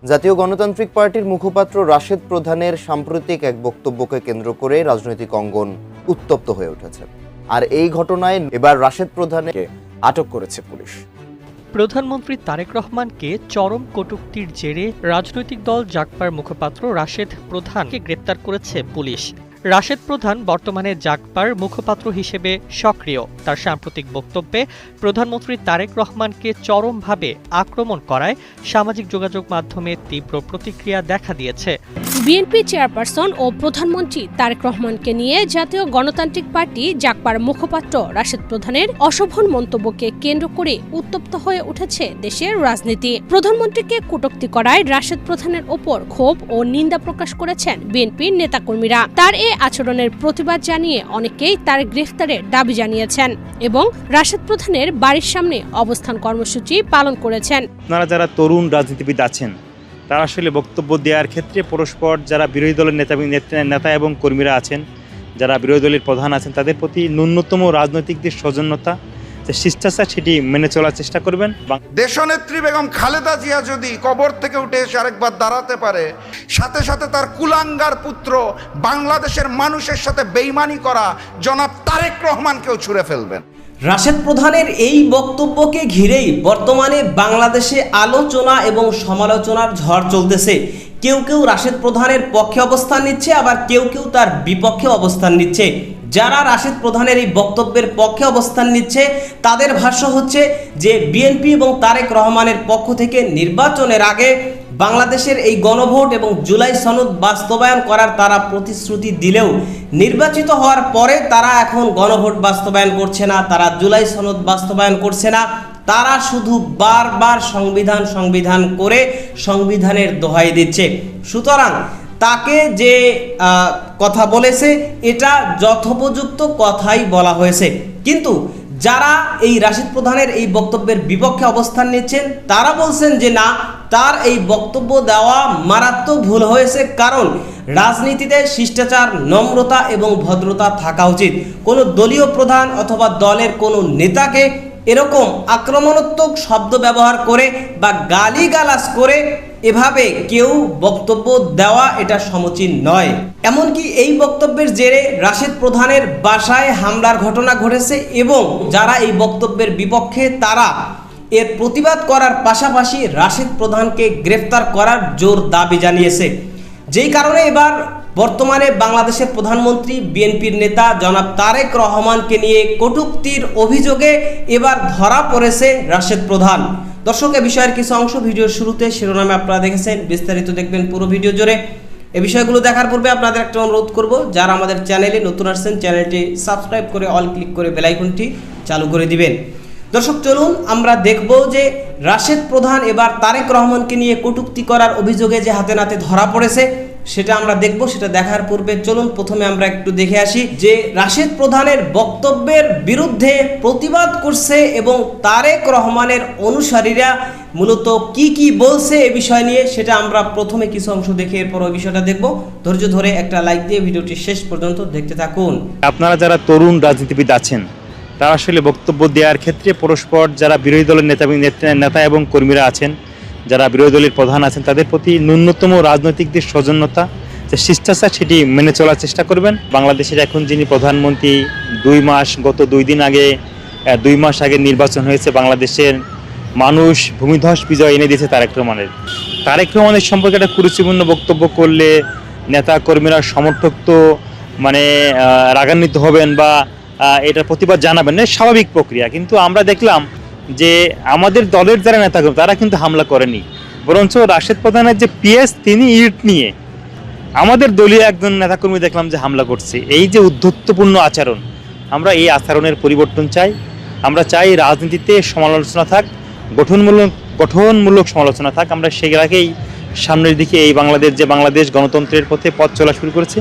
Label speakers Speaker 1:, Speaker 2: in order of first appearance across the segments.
Speaker 1: জাতীয় গণতান্ত্রিক পার্টির মুখপাত্র রাশেদ প্রধানের সাম্প্রতিক এক বক্তব্যকে কেন্দ্র করে রাজনৈতিক অঙ্গন উত্তপ্ত হয়ে উঠেছে। আর এই ঘটনায় এবার রাশেদ প্রধানকে আটক করেছে পুলিশ।
Speaker 2: প্রধানমন্ত্রী তারেক রহমানকে চরম কটূক্তির জেরে রাজনৈতিক দল জাগপার মুখপাত্র রাশেদ প্রধানকে গ্রেপ্তার করেছে পুলিশ। রাশেদ প্রধান বর্তমানে জাগপার মুখপাত্র হিসেবে সক্রিয়। তার সাম্প্রতিক বক্তব্যে প্রধানমন্ত্রী তারেক রহমানকে চরমভাবে আক্রমণ করায় সামাজিক যোগাযোগ মাধ্যমে তীব্র প্রতিক্রিয়া দেখা দিয়েছে।
Speaker 3: বিএনপি চেয়ারপারসন ও প্রধানমন্ত্রী তারেক রহমানকে নিয়ে জাতীয় গণতান্ত্রিক পার্টি জাগপার মুখপাত্র রাশেদ প্রধানের অশোভন মন্তব্যকে কেন্দ্র করে উত্তপ্ত হয়ে উঠেছে দেশের রাজনীতি। প্রধানমন্ত্রীকে কটূক্তি করায় রাশেদ প্রধানের ওপর ক্ষোভ ও নিন্দা প্রকাশ করেছেন বিএনপির নেতাকর্মীরা। তার এই আচরণের প্রতিবাদ জানিয়ে অনেকেই তার গ্রেফতারের দাবি জানিয়েছেন এবং রাশেদ প্রধানের বাড়ির সামনে অবস্থান কর্মসূচি পালন করেছেন।
Speaker 4: আপনারা যারা তরুণ রাজনীতিবিদ আছেন তারা আসলে বক্তব্য দেওয়ার ক্ষেত্রে পরস্পর যারা বিরোধী দলের নেতা এবং কর্মীরা আছেন, যারা বিরোধী দলের প্রধান আছেন, তাদের প্রতি ন্যূনতম রাজনৈতিক যে সৌজন্যতা, যে শিষ্টাচার, সেটি মেনে চলার চেষ্টা করবেন।
Speaker 5: দেশনেত্রী বেগম খালেদা জিয়া যদি কবর থেকে উঠে এসে আরেকবার দাঁড়াতে পারে, সাথে সাথে তার কুলাঙ্গার পুত্র বাংলাদেশের মানুষের সাথে বেইমানি করা জনাব তারেক রহমানকেও ছুঁড়ে ফেলবেন।
Speaker 6: রাশেদ প্রধানের এই বক্তব্যকে ঘিরেই বর্তমানে বাংলাদেশে আলোচনা এবং সমালোচনার ঝড় চলতেছে। কেউ কেউ রাশেদ প্রধানের পক্ষে অবস্থান নিচ্ছে, আবার কেউ কেউ তার বিপক্ষে অবস্থান নিচ্ছে। যারা রাশেদ প্রধানের এই বক্তব্যের পক্ষে অবস্থান নিচ্ছে তাদের ভাষ্য হচ্ছে যে বিএনপি এবং তারেক রহমানের পক্ষ থেকে নির্বাচনের আগে বাংলাদেশের এই গণভোট এবং জুলাই সনদ বাস্তবায়ন করার তারা প্রতিশ্রুতি দিলেও নির্বাচিত হওয়ার পরে তারা এখন গণভোট বাস্তবায়ন করছে না, তারা জুলাই সনদ বাস্তবায়ন করছে না। তারা শুধু বারবার সংবিধান করে সংবিধানের দোহাই দিচ্ছে। সুতরাং তাকে যে কথা বলেছে এটা যথোপযুক্ত কথাই বলা হয়েছে। কিন্তু যারা এই রাশেদ প্রধানের এই বক্তব্যের বিপক্ষে অবস্থান নিচ্ছেন তারা বলছেন যে না, তার এই বক্তব্য দেওয়া মারাত্মক ভুল হয়েছে, কারণ রাজনীতিতে শিষ্টাচার, নম্রতা এবং ভদ্রতা থাকা উচিত। কোনো দলীয় প্রধান অথবা দলের কোনো নেতাকে এরকম আক্রমণাত্মক শব্দ ব্যবহার করে বা গালিগালাজ করে এভাবে কেউ বক্তব্য দেওয়া এটা সমীচীন নয়। এমনকি এই বক্তব্যের জেরে রাশেদ প্রধানের বাসায় হামলার ঘটনা ঘটেছে এবং যারা এই বক্তব্যের বিপক্ষে তারা এর প্রতিবাদ করার পাশাপাশি রাশেদ প্রধানকে গ্রেফতার করার জোর দাবি জানিয়েছে। যেই কারণে এবার বর্তমানে বাংলাদেশের প্রধানমন্ত্রী বিএনপির নেতা জনাব তারেক রহমানকে নিয়ে কটূক্তির অভিযোগে এবার ধরা পড়েছে রাশেদ প্রধান। দর্শক, এ বিষয়ের কিছু অংশ ভিডিওর শুরুতে শিরোনামে আপনারা দেখেছেন, বিস্তারিত দেখবেন পুরো ভিডিও জুড়ে। এই বিষয়গুলো দেখার পূর্বে আপনাদের একটা অনুরোধ করব, যারা আমাদের চ্যানেলে নতুন আসছেন চ্যানেলটি সাবস্ক্রাইব করে অল ক্লিক করে বেল আইকনটি চালু করে দিবেন। দর্শক, চলুন আমরা দেখব যে রাশেদ প্রধান এবার তারেক রহমানকে নিয়ে কটূক্তি করার অভিযোগে যে হাতে নাতে ধরা পড়েছে সেটা আমরা দেখব। সেটা দেখার পূর্বে চলুন প্রথমে আমরা একটু দেখে আসি যে রাশেদ প্রধানের বক্তব্যের বিরুদ্ধে প্রতিবাদ করছে এবং তারেক রহমানের অনুসারীরা মূলত কি বলছে এ বিষয় নিয়ে, সেটা আমরা প্রথমে কিছু অংশ দেখে এরপর ওই বিষয়টা দেখব। ধৈর্য ধরে একটা লাইক দিয়ে ভিডিওটি শেষ পর্যন্ত দেখতে থাকুন।
Speaker 4: আপনারা যারা তরুণ রাজনীতিবিদ আছেন তারা আসলে বক্তব্য দেওয়ার ক্ষেত্রে পরস্পর যারা বিরোধী দলের নেতা এবং কর্মীরা আছেন, যারা বিরোধী দলের প্রধান আছেন, তাদের প্রতি ন্যূনতম রাজনৈতিক যে সৌজন্যতা, যে শিষ্টাচার, সেটি মেনে চলার চেষ্টা করবেন। বাংলাদেশের এখন যিনি প্রধানমন্ত্রী, গত 2 মাস আগে নির্বাচন হয়েছে, বাংলাদেশের মানুষ ভূমিধস বিজয় এনে দিয়েছে তারেক রহমানের সম্পর্কে একটা কুরুচিপূর্ণ বক্তব্য করলে নেতা কর্মীরা সমর্থক তো রাগান্বিত হবেন বা এটার প্রতিবাদ জানাবেন, স্বাভাবিক প্রক্রিয়া। কিন্তু আমরা দেখলাম যে আমাদের দলের যারা নেতাকর্মী তারা কিন্তু হামলা করেনি, বরঞ্চ রাশেদ প্রধানের যে পিএস তিনি ইট নিয়ে আমাদের দলীয় একজন নেতাকর্মী দেখলাম যে হামলা করছে। এই যে উদ্ধত্তপূর্ণ আচরণ, আমরা এই আচরণের পরিবর্তন চাই। আমরা চাই রাজনীতিতে সমালোচনা থাক, গঠনমূলক সমালোচনা থাক। আমরা সেগুলোকেই সামনের দিকে এই বাংলাদেশ গণতন্ত্রের পথে পথ চলা শুরু করেছে,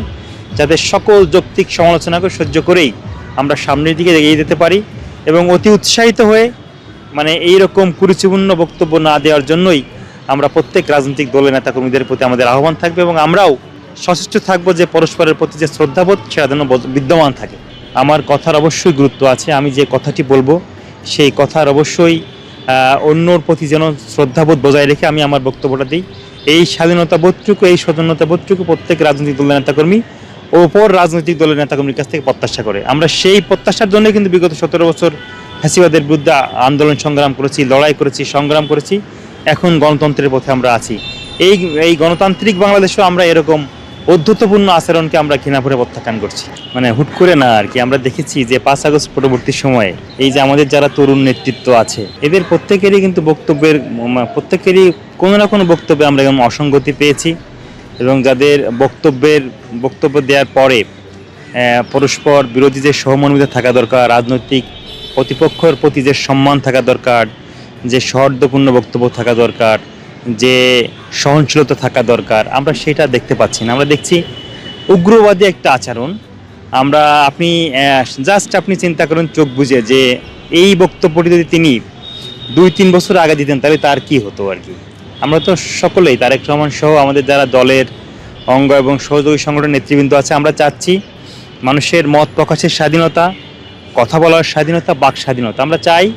Speaker 4: যাতে সকল যৌক্তিক সমালোচনাকে সহ্য করেই আমরা সামনের দিকে এগিয়ে যেতে পারি এবং অতি উৎসাহিত হয়ে এইরকম কুরুচিপূর্ণ বক্তব্য না দেওয়ার জন্যই আমরা প্রত্যেক রাজনৈতিক দলের নেতাকর্মীদের প্রতি আমাদের আহ্বান থাকবে এবং আমরাও সচেষ্ট থাকবো যে পরস্পরের প্রতি যে শ্রদ্ধাবোধ সেটা যেন বিদ্যমান থাকে। আমার কথার অবশ্যই গুরুত্ব আছে, আমি যে কথাটি বলবো সেই কথার অবশ্যই অন্যর প্রতি যেন শ্রদ্ধাবোধ বজায় রেখে আমি আমার বক্তব্যটা দিই। এই স্বাধীনতা বোধটুকু, এই স্বতন্ত্রতা বোধটুকু প্রত্যেক রাজনৈতিক দলের নেতাকর্মী ওপর রাজনৈতিক দলের নেতাকর্মীর কাছ থেকে প্রত্যাশা করে। আমরা সেই প্রত্যাশার জন্য কিন্তু বিগত 17 বছর ফ্যাসিবাদের বিরুদ্ধে আন্দোলন সংগ্রাম করেছি, লড়াই করেছি, সংগ্রাম করেছি। এখন গণতন্ত্রের পথে আমরা আছি। এই গণতান্ত্রিক বাংলাদেশেও আমরা এরকম অধ্যত্বপূর্ণ আচরণকে আমরা ঘৃণা করে প্রত্যাখ্যান করছি। মানে হুট করে না আর কি। আমরা দেখেছি যে 5 আগস্ট পরবর্তী সময়ে এই যে আমাদের যারা তরুণ নেতৃত্ব আছে, এদের প্রত্যেকেরই কিন্তু প্রত্যেকেরই কোনো না কোনো বক্তব্যে আমরা এরকম অসঙ্গতি পেয়েছি, এবং যাদের বক্তব্য দেওয়ার পরে পরস্পর বিরোধী যে সহমর্মিতা থাকা দরকার, রাজনৈতিক প্রতিপক্ষের প্রতি যে সম্মান থাকা দরকার, যে সৌহার্দ্যপূর্ণ বক্তব্য থাকা দরকার, যে সহনশীলতা থাকা দরকার, আমরা সেটা দেখতে পাচ্ছি না। আমরা দেখছি উগ্রবাদী একটা আচরণ। আপনি চিন্তা করুন চোখ বুঝে যে এই বক্তব্যটি যদি তিনি 2-3 বছর আগে দিতেন তাহলে তার কি হতো আর কি। আমরা তো সকলেই, তারেক রহমান সহ আমাদের যারা দলের অঙ্গ এবং সহযোগী সংগঠনের নেতৃবৃন্দ আছে, আমরা চাচ্ছি মানুষের মত প্রকাশের স্বাধীনতা, কথা বলার স্বাধীনতা, বাক স্বাধীনতা। আমরা চাই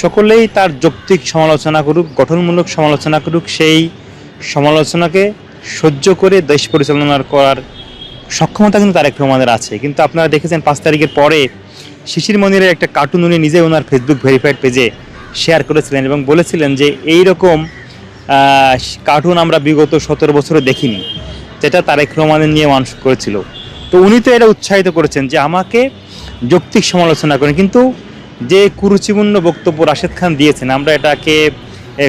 Speaker 4: সকলেই তার যৌক্তিক সমালোচনা করুক, গঠনমূলক সমালোচনা করুক। সেই সমালোচনাকে সহ্য করে দেশ পরিচালনা করার সক্ষমতা কিন্তু তারেক রহমানের আছে। কিন্তু আপনারা দেখেছেন 5 তারিখের পরে শিশির মনিরের একটা কার্টুন উনি নিজে ওনার ফেসবুক ভেরিফাইড পেজে শেয়ার করেছিলেন এবং বলেছিলেন যে এই রকম কার্টুন আমরা বিগত 17 বছরে দেখিনি, যেটা তারেক রহমানের নিয়ে মানুষ করেছিল। তো উনি তো এটা উৎসাহিত করেছেন যে আমাকে যৌক্তিক সমালোচনা করেন, কিন্তু যে কুরুচিপূর্ণ বক্তব্য রাশেদ খান দিয়েছেন, আমরা এটাকে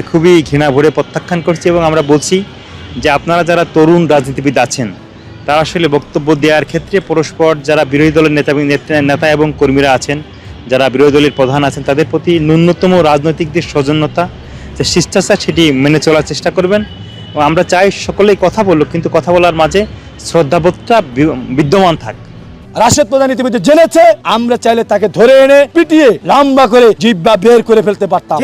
Speaker 4: খুবই ঘৃণা ভরে প্রত্যাখ্যান করছি। এবং আমরা বলছি যে আপনারা যারা তরুণ রাজনীতিবিদ আছেন, তারা আসলে বক্তব্য দেওয়ার ক্ষেত্রে পরস্পর যারা বিরোধী দলের নেতা এবং কর্মীরা আছেন, যারা বিরোধী দলের প্রধান আছেন, তাদের প্রতি ন্যূনতম রাজনৈতিক যে সৌজন্যতা, যে শিষ্টাচার, সেটি মেনে চলার চেষ্টা করবেন। আমরা চাই সকলেই কথা বলুক, কিন্তু কথা বলার মাঝে শ্রদ্ধাবোধটা বিদ্যমান থাক।
Speaker 7: রাশেদ প্রধান ইতিমধ্যে জেনেছে, আমরা চাইলে তাকে ধরে এনে পিটিয়ে লম্বা করে জিহ্বা বের করে ফেলতে পারতাম।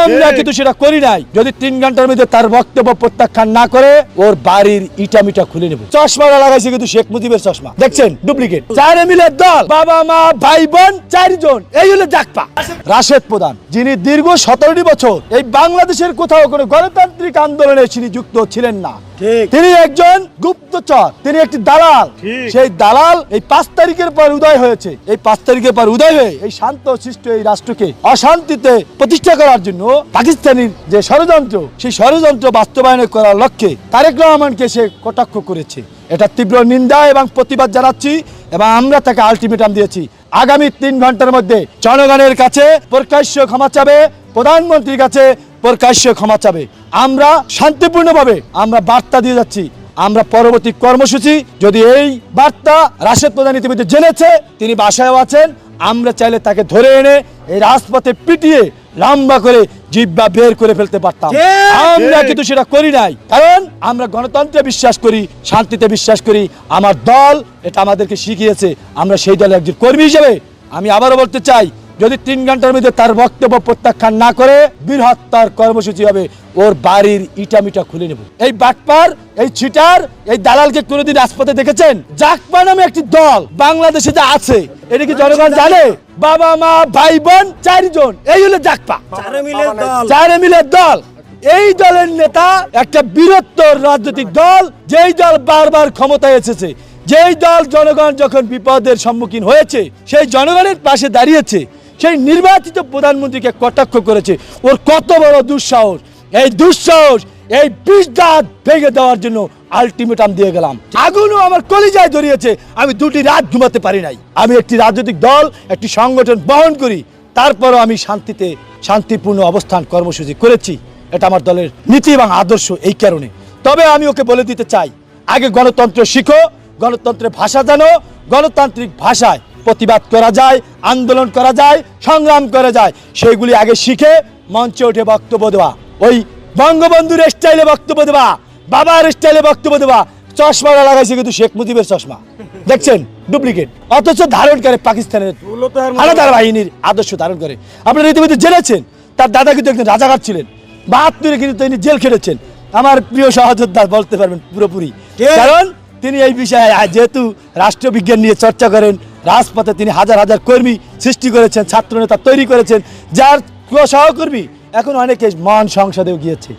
Speaker 7: আমরা কিন্তু সেটা করি নাই। যদি 3 ঘন্টার মধ্যে তার বক্তব্য প্রত্যাখ্যান না করে, ওর বাড়ির ইটামিটা খুলে নেব। চশমাটা লাগাইছে কিন্তু শেখ মুজিবের চশমা, দেখছেন ডুপ্লিকেট। 4 মিলের দল, বাবা মা ভাই বোন 4 জন, এই হলো জাকপা। রাশেদ প্রধান যিনি দীর্ঘ 17টি বছর এই বাংলাদেশের কোথাও কোনো গণতান্ত্রিক আন্দোলনে তিনি যুক্ত ছিলেন না, তিনি একজন গুপ্তচর, তিনি একটি দালাল। সেই দালাল এই 5 তারিখের পর উদয় হয়েছে। এই 5 তারিখের পর উদয় হয়ে এই শান্ত শিষ্ট এই রাষ্ট্রকে অশান্তিতে প্রতিষ্ঠা করার জন্য পাকিস্তানের যে ষড়যন্ত্র, সেই ষড়যন্ত্র বাস্তবায়ন করার লক্ষ্যে তারেক রহমানকে সে কটাক্ষ করেছে। এটা তীব্র নিন্দা এবং প্রতিবাদ জানাচ্ছি, এবং আমরা তাকে আলটিমেটাম দিয়েছি আগামী 3 ঘন্টার মধ্যে জনগণের কাছে প্রকাশ্য ক্ষমা চাবে, প্রধানমন্ত্রীর কাছে প্রকাশ্য ক্ষমা চাবে। আমরা শান্তিপূর্ণভাবে আমরা বার্তা দিয়ে যাচ্ছি। আমরা পরবর্তী কর্মসূচি, যদি এই বার্তা রাশেদ প্রধান ইতিমধ্যে জেনেছে, তিনি বাসায়ও আছেন, আমরা চাইলে তাকে ধরে এনে এই রাজপথে পিটিয়ে লম্বা করে জিহ্বা বের করে ফেলতে পারতাম। আমরা কিন্তু সেটা করি নাই, কারণ আমরা গণতন্ত্রে বিশ্বাস করি, শান্তিতে বিশ্বাস করি। আমার দল এটা আমাদেরকে শিখিয়েছে। আমরা সেই দলের একজন কর্মী হিসেবে আমি আবারও বলতে চাই, যদি 3 ঘন্টার মধ্যে তার বক্তব্য প্রত্যাখ্যান না করে, বৃহত্তর কর্মসূচি হবে, ওর বাড়ির ইটামিটা খুলে নেব। এই বাটপার, এই চিটার, এই দালালকে কোনোদিন রাজপথে দেখেছেন? জাকপা নামে একটি দল বাংলাদেশে যা আছে, এটা কি জনগণ জানে? বাবা মা ভাই বোন 4 জন, এই হলো জাকপা। 4 মিলের দল। এই দলের নেতা একটা বৃহত্তর রাজনৈতিক দল, যেই দল বারবার ক্ষমতায় এসেছে, যেই দল জনগণ যখন বিপদের সম্মুখীন হয়েছে সেই জনগণের পাশে দাঁড়িয়েছে, সেই নির্বাচিত প্রধানমন্ত্রীকে কটাক্ষ করেছে। ওর কত বড় দুঃসাহস! এই দুঃসাহস, এই 20 দাঁত ভেঙে দেওয়ার জন্য আলটিমেটাম দিয়ে গেলাম। আগুনও আমার কলিজায় ধরিয়েছে, আমি 2টি রাত ঘুমাতে পারি নাই। আমি একটি রাজনৈতিক দল, একটি সংগঠন বহন করি, তারপরও আমি শান্তিপূর্ণ অবস্থান কর্মসূচি করেছি। এটা আমার দলের নীতি এবং আদর্শ। এই কারণে তবে আমি ওকে বলে দিতে চাই, আগে গণতন্ত্র শিখো, গণতন্ত্রের ভাষা জানো, গণতান্ত্রিক ভাষায় প্রতিবাদ করা যায়, আন্দোলন করা যায়, সংগ্রাম করা যায়, সেইগুলি আগে শিখে মঞ্চে উঠে বক্তব্য দেওয়া। ওই বঙ্গবন্ধুর স্টাইলে বক্তব্য দেওয়া, বাবার স্টাইলে বক্তব্য দেওয়া। চশমাটা লাগাইছে কিন্তু শেখ মুজিবের চশমা, দেখছেন ডুপ্লিকেট, অথচ ধারণ করে পাকিস্তানের হানাদার বাহিনীর আদর্শ ধারণ করে। আপনারা ইতিমধ্যে জেনেছেন তার দাদা কিন্তু একজন রাজাকার ছিলেন, 72-এ কিন্তু তিনি জেল খেটেছেন। আমার প্রিয় সহযোদ্ধা বলতে পারবেন পুরোপুরি, কারণ তিনি এই বিষয়ে যেহেতু রাষ্ট্রবিজ্ঞান নিয়ে চর্চা করেন, রাজপথে তিনি হাজার হাজার কর্মী সৃষ্টি করেছেন, ছাত্রনেতা তৈরি করেছেন, যার সহকর্মী এখন অনেকে মান সংসদেও গিয়েছে।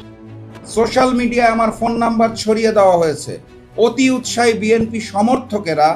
Speaker 5: সোশ্যাল মিডিয়ায় আমার ফোন নাম্বার ছড়িয়ে দেওয়া হয়েছে। অতি উৎসাহী বিএনপি সমর্থকেরা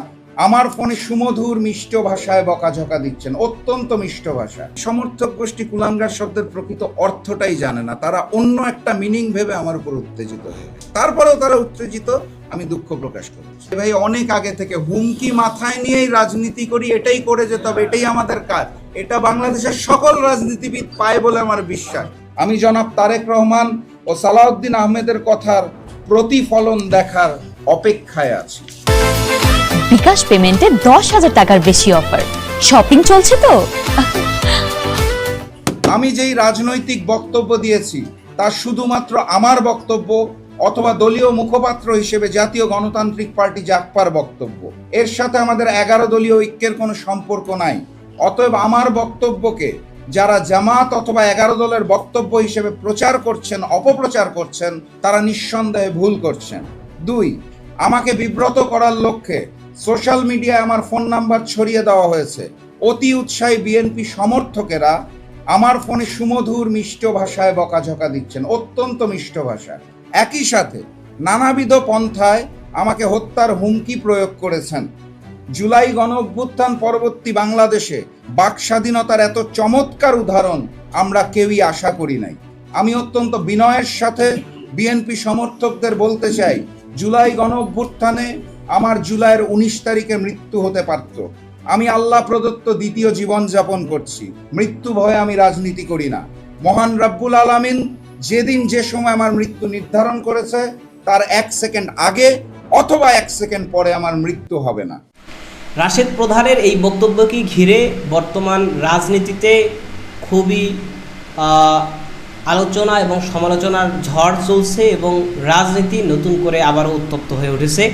Speaker 5: আমার ফোনে সুমধুর মিষ্ট ভাষায় বকাঝকা দিচ্ছেন, অত্যন্ত মিষ্ট ভাষা। সমর্থক গোষ্ঠী কুলাঙ্গার শব্দের প্রকৃত অর্থটাই জানে না, তারা অন্য একটা মিনিং ভেবে আমার উপর উত্তেজিত হয়ে গেছে। তারপরেও তারা উত্তেজিত, আমি দুঃখ প্রকাশ করছি। ভাই, অনেক আগে থেকে হুমকি মাথায় নিয়েই রাজনীতি করি, এটাই করে যেতে হবে, এটাই আমাদের কাজ। এটা বাংলাদেশের সকল রাজনীতিবিদ পায় বলে আমার বিশ্বাস। আমি জনাব তারেক রহমান ও সালাউদ্দিন আহমেদের কথার প্রতিফলন দেখার অপেক্ষায় আছি।
Speaker 8: বিকাশ পেমেন্টে 10,000 টাকার বেশি অফার, শপিং চলছে তো।
Speaker 5: আমি যেই রাজনৈতিক বক্তব্য দিয়েছি তা শুধুমাত্র আমার বক্তব্য অথবা দলীয় মুখপাত্র হিসেবে জাতীয় গণতান্ত্রিক পার্টি জাগপার বক্তব্য। এর সাথে আমাদের 11 দলীয় ঐক্যের কোনো সম্পর্ক নাই। অতএব আমার বক্তব্যকে যারা জামাত অথবা 11 দলের বক্তব্য হিসেবে প্রচার করছেন, অপপ্রচার করছেন, তারা নিঃসন্দেহে ভুল করছেন। 2, আমাকে বিব্রত করার লক্ষ্যে সোশ্যাল মিডিয়ায় আমার ফোন নাম্বার ছড়িয়ে দেওয়া হয়েছে। অতি উৎসাহী বিএনপি সমর্থকেরা আমার ফোনে সুমধুর মিষ্ট ভাষায় বকাঝকা দিচ্ছেন, অত্যন্ত মিষ্ট ভাষা। একই সাথে নানাবিধ পন্থায় আমাকে হত্যার হুমকি প্রয়োগ করেছেন। জুলাই গণ অভ্যুত্থান পরবর্তী বাংলাদেশে বাক স্বাধীনতার এত চমৎকার উদাহরণ আমরা কেউই আশা করি নাই। আমি অত্যন্ত বিনয়ের সাথে বিএনপি সমর্থকদের বলতে চাই, জুলাই গণ অভ্যুত্থানে আমার জুলাইয়ের 19 তারিখে মৃত্যু হতে পারত। আমি আল্লাহ প্রদত্ত দ্বিতীয় জীবন যাপন করছি, মৃত্যু ভয়ে আমি রাজনীতি করি না। মহান রব্বুল আলামিন যেদিন যে সময় আমার মৃত্যু নির্ধারণ করেছে তার 1 সেকেন্ড আগে অথবা 1 সেকেন্ড পরে আমার মৃত্যু হবে না।
Speaker 6: রাশেদ প্রধানের এই বক্তব্যকে ঘিরে বর্তমান রাজনীতিতে খুবই আলোচনা এবং সমালোচনার ঝড় চলছে এবং রাজনীতি নতুন করে আবারও উত্তপ্ত হয়ে উঠেছে।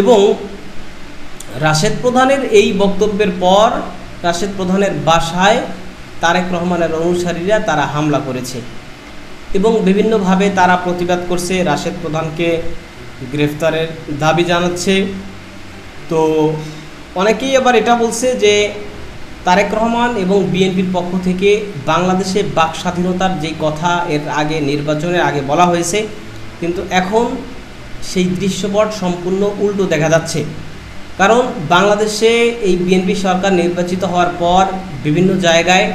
Speaker 6: এবং রাশেদ প্রধানের এই বক্তব্যের পর রাশেদ প্রধানের বাসায় তারেক রহমানের অনুসারীরা তারা হামলা করেছে এবং বিভিন্নভাবে তারা প্রতিবাদ করছে, রাশেদ প্রধানকে গ্রেফতারের দাবি জানাচ্ছে। তো অনেকেই আবার এটা বলছে যে তারেক রহমান এবং বিএনপির পক্ষ থেকে বাংলাদেশে বাক স্বাধীনতার যে কথা এর আগে নির্বাচনের আগে বলা হয়েছে, কিন্তু এখন সেই দৃশ্যপট সম্পূর্ণ উল্টো দেখা যাচ্ছে। কারণ বাংলাদেশে এই বিএনপি সরকার নির্বাচিত হওয়ার পর বিভিন্ন জায়গায়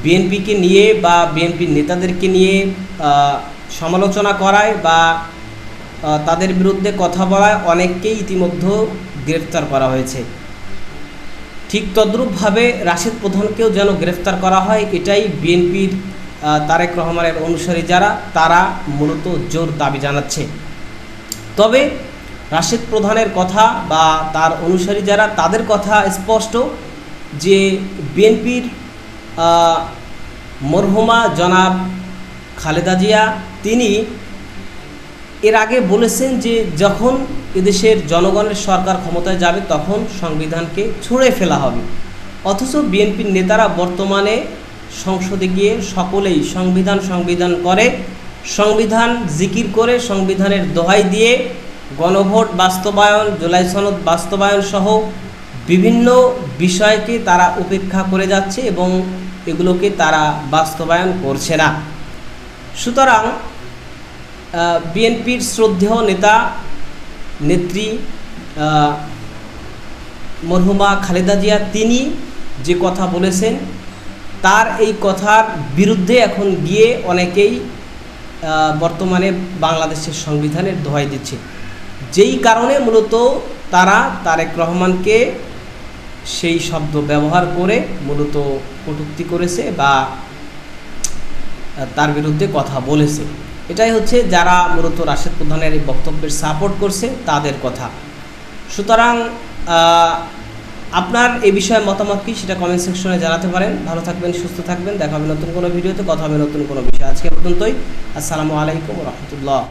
Speaker 6: বিএনপিকে নিয়ে বা বিএনপির নেতাদেরকে নিয়ে সমালোচনা করায় বা তাদের বিরুদ্ধে কথা বলায় অনেককেই ইতিমধ্যে গ্রেফতার করা হয়েছে। ঠিক তদ্রূপভাবে রাশেদ প্রধানকেও যেন গ্রেফতার করা হয়, এটাই বিএনপির তারেক রহমানের অনুসারী যারা তারা মূলত জোর দাবি জানাচ্ছে। তবে রাশেদ প্রধানের কথা বা তার অনুসারী যারা তাদের কথা স্পষ্ট যে বিএনপির মরহুমা জনাব খালেদা জিয়া তিনি এর আগে বলেছেন যে যখন এদেশের জনগণের সরকার ক্ষমতায় যাবে তখন সংবিধানকে ছুঁড়ে ফেলা হবে। অথচ বিএনপির নেতারা বর্তমানে সংসদে গিয়ে সকলেই সংবিধান করে, সংবিধান জিকির করে, সংবিধানের দোহাই দিয়ে গণভোট বাস্তবায়ন, জুলাই সনদ বাস্তবায়ন সহ বিভিন্ন বিষয়কে তারা উপেক্ষা করে যাচ্ছে এবং এগুলোকে তারা বাস্তবায়ন করছে না। সুতরাং বিএনপির শ্রদ্ধেয় নেতা নেত্রী মরহুমা খালেদা জিয়া তিনি যে কথা বলেছেন তার এই কথার বিরুদ্ধে এখন গিয়ে অনেকেই বর্তমানে বাংলাদেশের সংবিধানের দোহাই দিচ্ছে, যেই কারণে মূলত তারা তারেক রহমানকে সেই শব্দ ব্যবহার করে মূলত কটূক্তি করেছে বা তার বিরুদ্ধে কথা বলেছে। এটাই হচ্ছে যারা মূলত রাশেদ প্রধানের এই বক্তব্যের সাপোর্ট করছে তাদের কথা। সুতরাং আপনার এই বিষয়ে মতামত কি সেটা কমেন্ট সেকশনে জানাতে পারেন। ভালো থাকবেন, সুস্থ থাকবেন, দেখা হবে নতুন কোনো ভিডিওতে, কথা হবে নতুন কোনো বিষয়। আজকে পর্যন্তই। আসসালামু আলাইকুম ওয়া রাহমাতুল্লাহ।